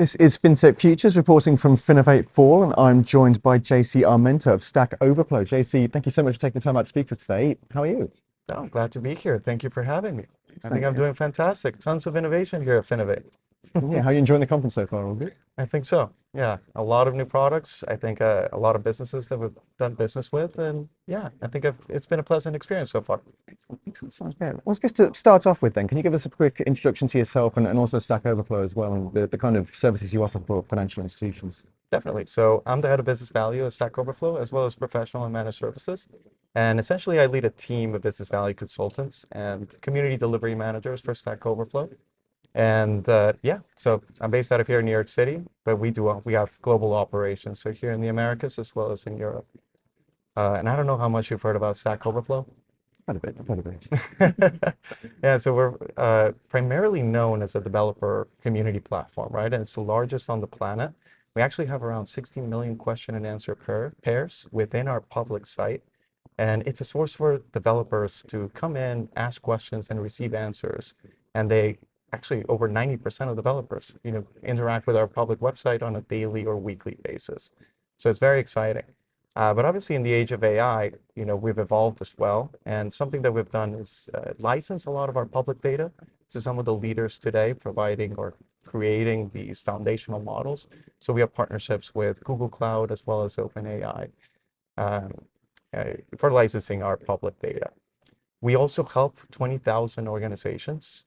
This is FinTech Futures reporting from FinovateFall, and I'm joined by JC Armenta of Stack Overflow. JC, thank you so much for taking the time out to speak to us today. How are you? Oh, glad to be here. Thank you for having me. I think Excellent. I'm doing fantastic. Tons of innovation here at Finovate. Yeah, how are you enjoying the conference so far? All good? I think so. Yeah, a lot of new products. I think a lot of businesses that we've done business with, and yeah, I think it's been a pleasant experience so far. Excellent. Sounds great. Well, I guess to start off with then, can you give us a quick introduction to yourself and also Stack Overflow as well, and the kind of services you offer for financial institutions? Definitely. So I'm the head of business value at Stack Overflow, as well as professional and managed services. And essentially, I lead a team of business value consultants and community delivery managers for Stack Overflow. And yeah, so I'm based out of here in New York City, but we have global operations, so here in the Americas as well as in Europe. And I don't know how much you've heard about Stack Overflow. Quite a bit, quite a bit. Yeah, so we're primarily known as a developer community platform, right? And it's the largest on the planet. We actually have around 16 million question and answer pairs within our public site. And it's a source for developers to come in, ask questions, and receive answers. And they actually over 90% of developers, interact with our public website on a daily or weekly basis. So it's very exciting. But obviously, in the age of AI, we've evolved as well. And something that we've done is license a lot of our public data to some of the leaders today, providing or creating these foundational models. So we have partnerships with Google Cloud as well as OpenAI um, for licensing our public data. We also help 20,000 organizations,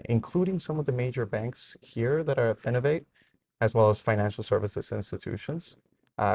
including some of the major banks here that are at Finovate, as well as financial services institutions,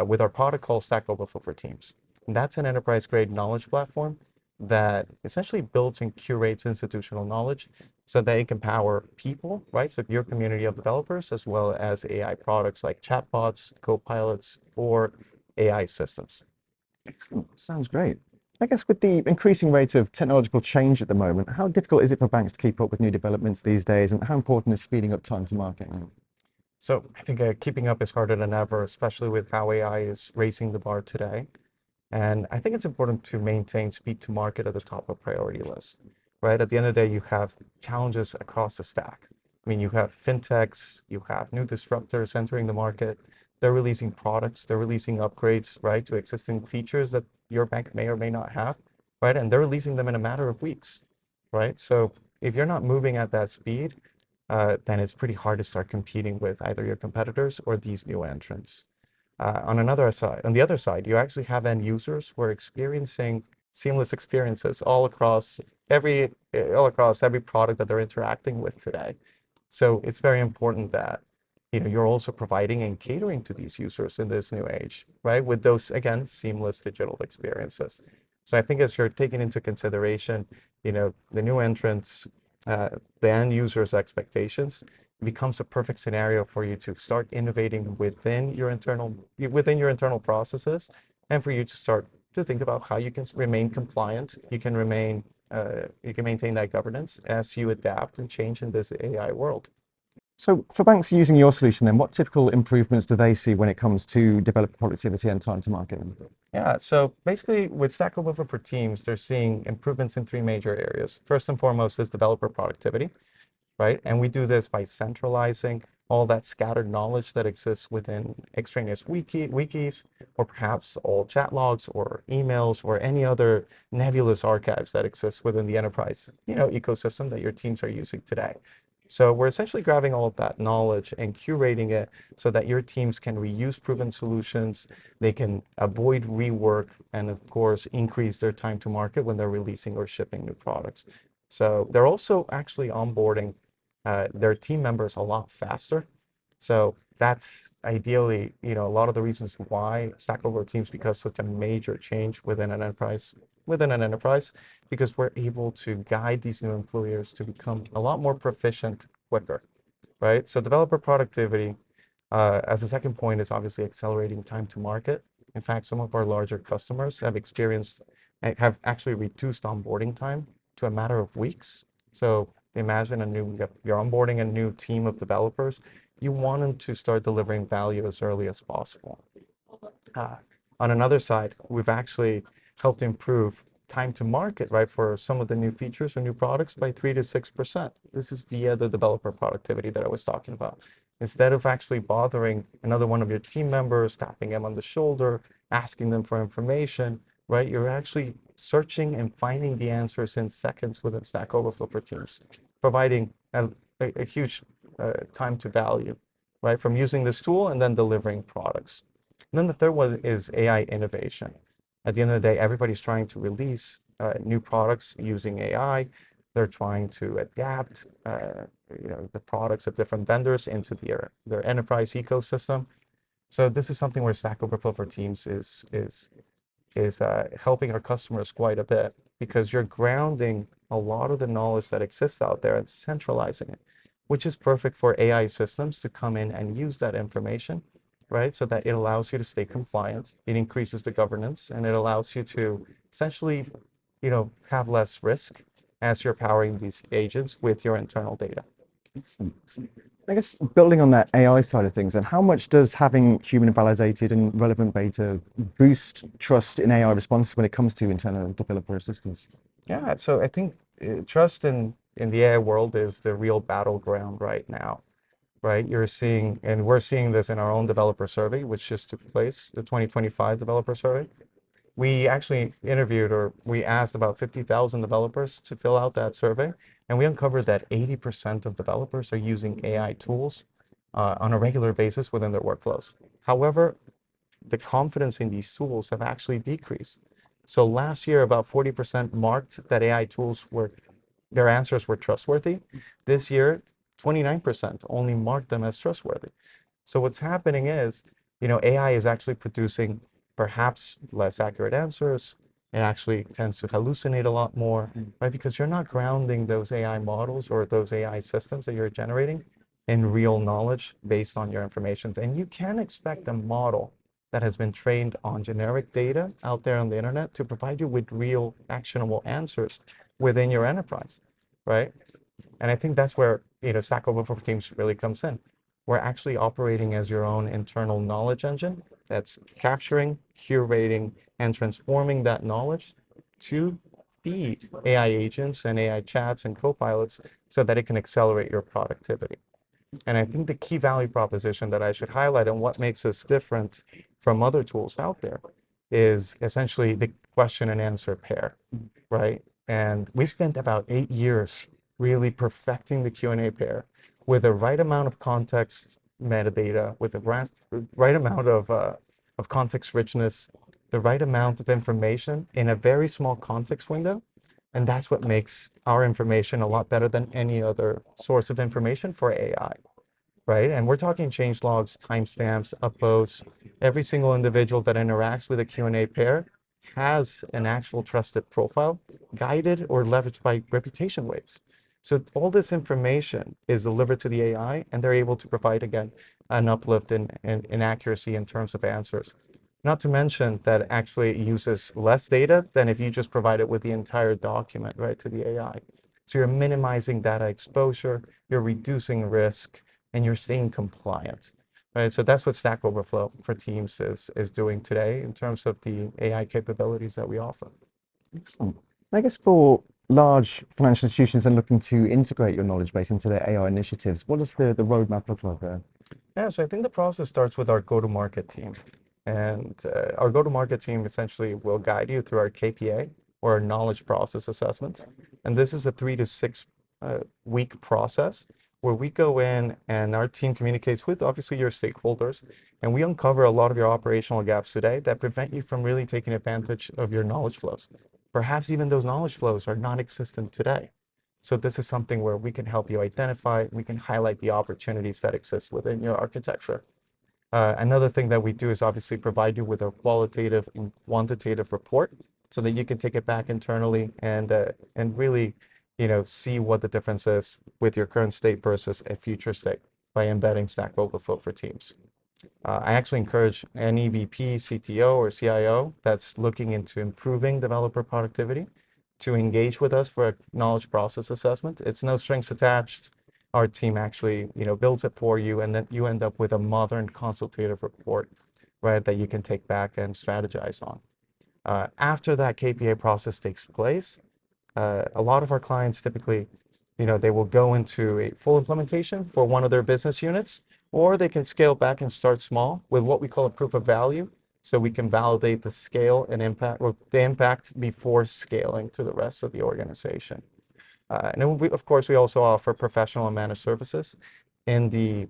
with our product called Stack Overflow for Teams. And that's an enterprise-grade knowledge platform that essentially builds and curates institutional knowledge so that it can power people, right? So your community of developers, as well as AI products like chatbots, copilots, or AI systems. Excellent. Sounds great. I guess with the increasing rate of technological change at the moment, how difficult is it for banks to keep up with new developments these days, and how important is speeding up time to market? So I think keeping up is harder than ever, especially with how AI is raising the bar today. And I think it's important to maintain speed to market at the top of priority list, right? At the end of the day, you have challenges across the stack. I mean, you have fintechs, you have new disruptors entering the market. They're releasing products, they're releasing upgrades, right, to existing features that your bank may or may not have, right? And they're releasing them in a matter of weeks, right? So if you're not moving at that speed, then it's pretty hard to start competing with either your competitors or these new entrants. On the other side, you actually have end users who are experiencing seamless experiences all across every product that they're interacting with today. So it's very important that you're also providing and catering to these users in this new age, right? With those, again, seamless digital experiences. So I think as you're taking into consideration, the new entrants, the end user's expectations, it becomes a perfect scenario for you to start innovating within your internal processes, and for you to start to think about how you can remain compliant, you can maintain that governance as you adapt and change in this AI world. So for banks using your solution, then what typical improvements do they see when it comes to developer productivity and time to market? Yeah, so basically with Stack Overflow for Teams, they're seeing improvements in three major areas. First and foremost is developer productivity, right? And we do this by centralizing all that scattered knowledge that exists within extraneous wikis, or perhaps all chat logs or emails or any other nebulous archives that exist within the enterprise, ecosystem that your teams are using today. So we're essentially grabbing all of that knowledge and curating it so that your teams can reuse proven solutions, they can avoid rework, and of course, increase their time to market when they're releasing or shipping new products. So they're also actually onboarding their team members a lot faster. So that's ideally, a lot of the reasons why Stack Overflow Teams becomes such a major change within an enterprise, because we're able to guide these new employers to become a lot more proficient quicker, right? So developer productivity, as a second point, is obviously accelerating time to market. In fact, some of our larger customers have actually reduced onboarding time to a matter of weeks. So imagine you're onboarding a new team of developers. You want them to start delivering value as early as possible. On another side, we've actually helped improve time to market, right, for some of the new features or new products by 3 to 6%. This is via the developer productivity that I was talking about. Instead of actually bothering another one of your team members, tapping them on the shoulder, asking them for information, right? You're actually searching and finding the answers in seconds within Stack Overflow for Teams, providing a huge time to value, right? From using this tool and then delivering products. And then the third one is AI innovation. At the end of the day, everybody's trying to release new products using AI. They're trying to adapt the products of different vendors into their enterprise ecosystem. So this is something where Stack Overflow for Teams is helping our customers quite a bit, because you're grounding a lot of the knowledge that exists out there and centralizing it, which is perfect for AI systems to come in and use that information, right? So that it allows you to stay compliant, it increases the governance, and it allows you to essentially, have less risk as you're powering these agents with your internal data. I guess building on that AI side of things, and how much does having human validated and relevant data boost trust in AI responses when it comes to internal developer assistance? Yeah, so I think trust in the AI world is the real battleground right now, right? You're seeing, and we're seeing this in our own developer survey, which just took place, the 2025 developer survey. We actually interviewed, or we asked about 50,000 developers to fill out that survey, and we uncovered that 80% of developers are using AI tools on a regular basis within their workflows. However, the confidence in these tools have actually decreased. So last year, about 40% marked that AI tools their answers were trustworthy. This year, 29% only marked them as trustworthy. So what's happening is, AI is actually producing perhaps less accurate answers. It actually tends to hallucinate a lot more, right? Because you're not grounding those AI models or those AI systems that you're generating in real knowledge based on your information. And you can expect a model that has been trained on generic data out there on the internet to provide you with real actionable answers within your enterprise, right? And I think that's where, Stack Overflow for Teams really comes in. We're actually operating as your own internal knowledge engine that's capturing, curating, and transforming that knowledge to feed AI agents and AI chats and copilots so that it can accelerate your productivity. And I think the key value proposition that I should highlight and what makes us different from other tools out there is essentially the question and answer pair, right? And we spent about 8 years really perfecting the Q&A pair with the right amount of context metadata, with the right amount of context richness, the right amount of information in a very small context window. And that's what makes our information a lot better than any other source of information for AI, right? And we're talking change logs, timestamps, upvotes. Every single individual that interacts with a Q&A pair has an actual trusted profile, guided or leveraged by reputation waves. So all this information is delivered to the AI, and they're able to provide, again, an uplift in accuracy in terms of answers. Not to mention that actually it uses less data than if you just provide it with the entire document, right, to the AI. So you're minimizing data exposure, you're reducing risk, and you're staying compliant, right? So that's what Stack Overflow for Teams is doing today in terms of the AI capabilities that we offer. Excellent. I guess for large financial institutions and looking to integrate your knowledge base into their AI initiatives, what does the roadmap look like there? Yeah, so I think the process starts with our go-to-market team. And our go-to-market team essentially will guide you through our KPA, or our knowledge process assessment. And this is a 3 to 6 week process where we go in and our team communicates with obviously your stakeholders, and we uncover a lot of your operational gaps today that prevent you from really taking advantage of your knowledge flows. Perhaps even those knowledge flows are non-existent today. So this is something where we can help you identify, we can highlight the opportunities that exist within your architecture. Another thing that we do is obviously provide you with a qualitative and quantitative report so that you can take it back internally and really, see what the difference is with your current state versus a future state by embedding Stack Overflow for Teams. I actually encourage any VP, CTO, or CIO that's looking into improving developer productivity to engage with us for a knowledge process assessment. It's no strings attached. Our team actually, builds it for you, and then you end up with a modern consultative report, right, that you can take back and strategize on. After that KPA process takes place, a lot of our clients typically, they will go into a full implementation for one of their business units, or they can scale back and start small with what we call a proof of value. So we can validate the scale and impact, or the impact before scaling to the rest of the organization. And then of course, we also offer professional and managed services in the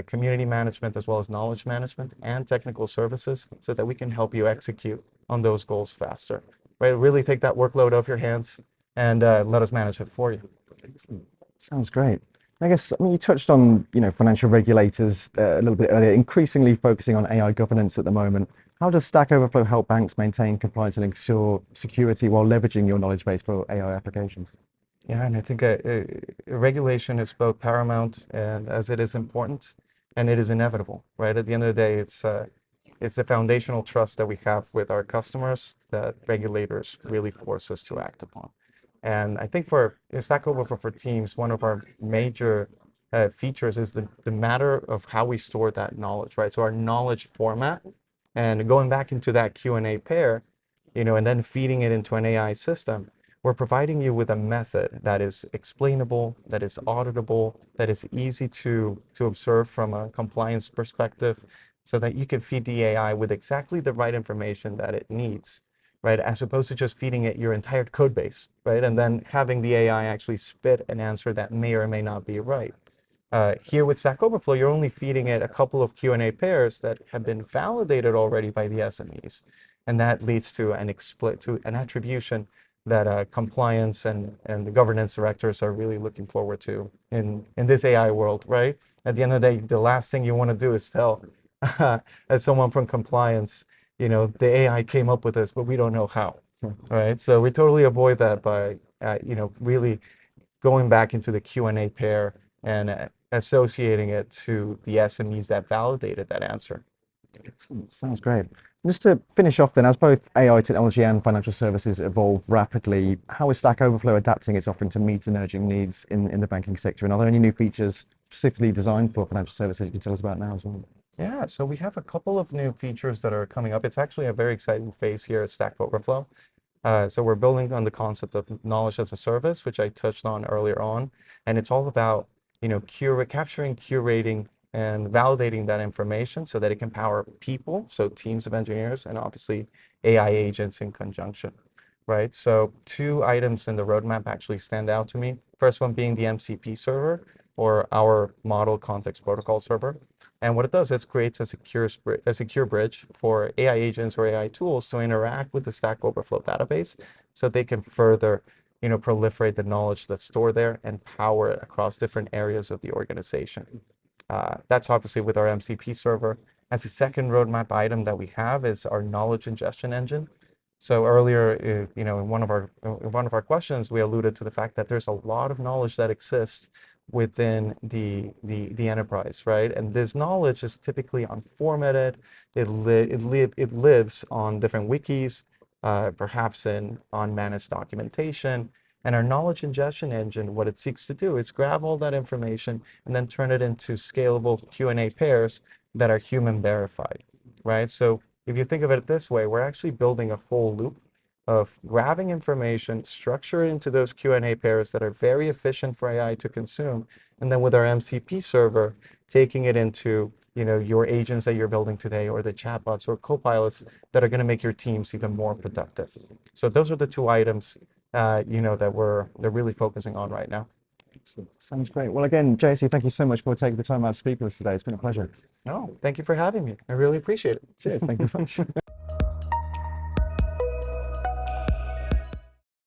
community management, as well as knowledge management and technical services, so that we can help you execute on those goals faster. Right? Really take that workload off your hands and let us manage it for you. Excellent. Sounds great. I guess, I mean, you touched on, financial regulators a little bit earlier, increasingly focusing on AI governance at the moment. How does Stack Overflow help banks maintain compliance and ensure security while leveraging your knowledge base for AI applications? Yeah, and I think regulation is both paramount and as it is important, and it is inevitable, right? At the end of the day, it's the foundational trust that we have with our customers that regulators really force us to act upon. And I think for Stack Overflow for Teams, one of our major features is the matter of how we store that knowledge, right? So our knowledge format, and going back into that Q&A pair, and then feeding it into an AI system, we're providing you with a method that is explainable, that is auditable, that is easy to observe from a compliance perspective, so that you can feed the AI with exactly the right information that it needs, right? As opposed to just feeding it your entire code base, right? And then having the AI actually spit an answer that may or may not be right. Here with Stack Overflow, you're only feeding it a couple of Q&A pairs that have been validated already by the SMEs. And that leads to an attribution that compliance and the governance directors are really looking forward to in this AI world, right? At the end of the day, the last thing you want to do is tell, as someone from compliance, the AI came up with this, but we don't know how, right? So we totally avoid that by, really going back into the Q&A pair and associating it to the SMEs that validated that answer. Excellent. Sounds great. Just to finish off then, as both AI technology and financial services evolve rapidly, how is Stack Overflow adapting its offering to meet emerging needs in the banking sector? And are there any new features specifically designed for financial services you can tell us about now as well? Yeah, so we have a couple of new features that are coming up. It's actually a very exciting phase here at Stack Overflow. So we're building on the concept of knowledge as a service, which I touched on earlier on. And it's all about, capturing, curating, and validating that information so that it can power people, so teams of engineers, and obviously AI agents in conjunction, right? So two items in the roadmap actually stand out to me. First one being the MCP server, or our Model Context Protocol server. And what it does is creates a secure bridge for AI agents or AI tools to interact with the Stack Overflow database, so they can further proliferate the knowledge that's stored there and power it across different areas of the organization. That's obviously with our MCP server. As a second roadmap item that we have is our knowledge ingestion engine. So earlier, in one of our questions, we alluded to the fact that there's a lot of knowledge that exists within the enterprise, right? And this knowledge is typically unformatted. It lives on different wikis, perhaps in unmanaged documentation. And our knowledge ingestion engine, what it seeks to do is grab all that information and then turn it into scalable Q&A pairs that are human verified, right? So if you think of it this way, we're actually building a whole loop of grabbing information, structure it into those Q&A pairs that are very efficient for AI to consume, and then with our MCP server, taking it into your agents that you're building today, or the chatbots or copilots that are going to make your teams even more productive. So those are the two items that they're really focusing on right now. Excellent. Sounds great. Well, again, JC, thank you so much for taking the time out to speak with us today. It's been a pleasure. No, thank you for having me. I really appreciate it. Cheers. Thank you very much.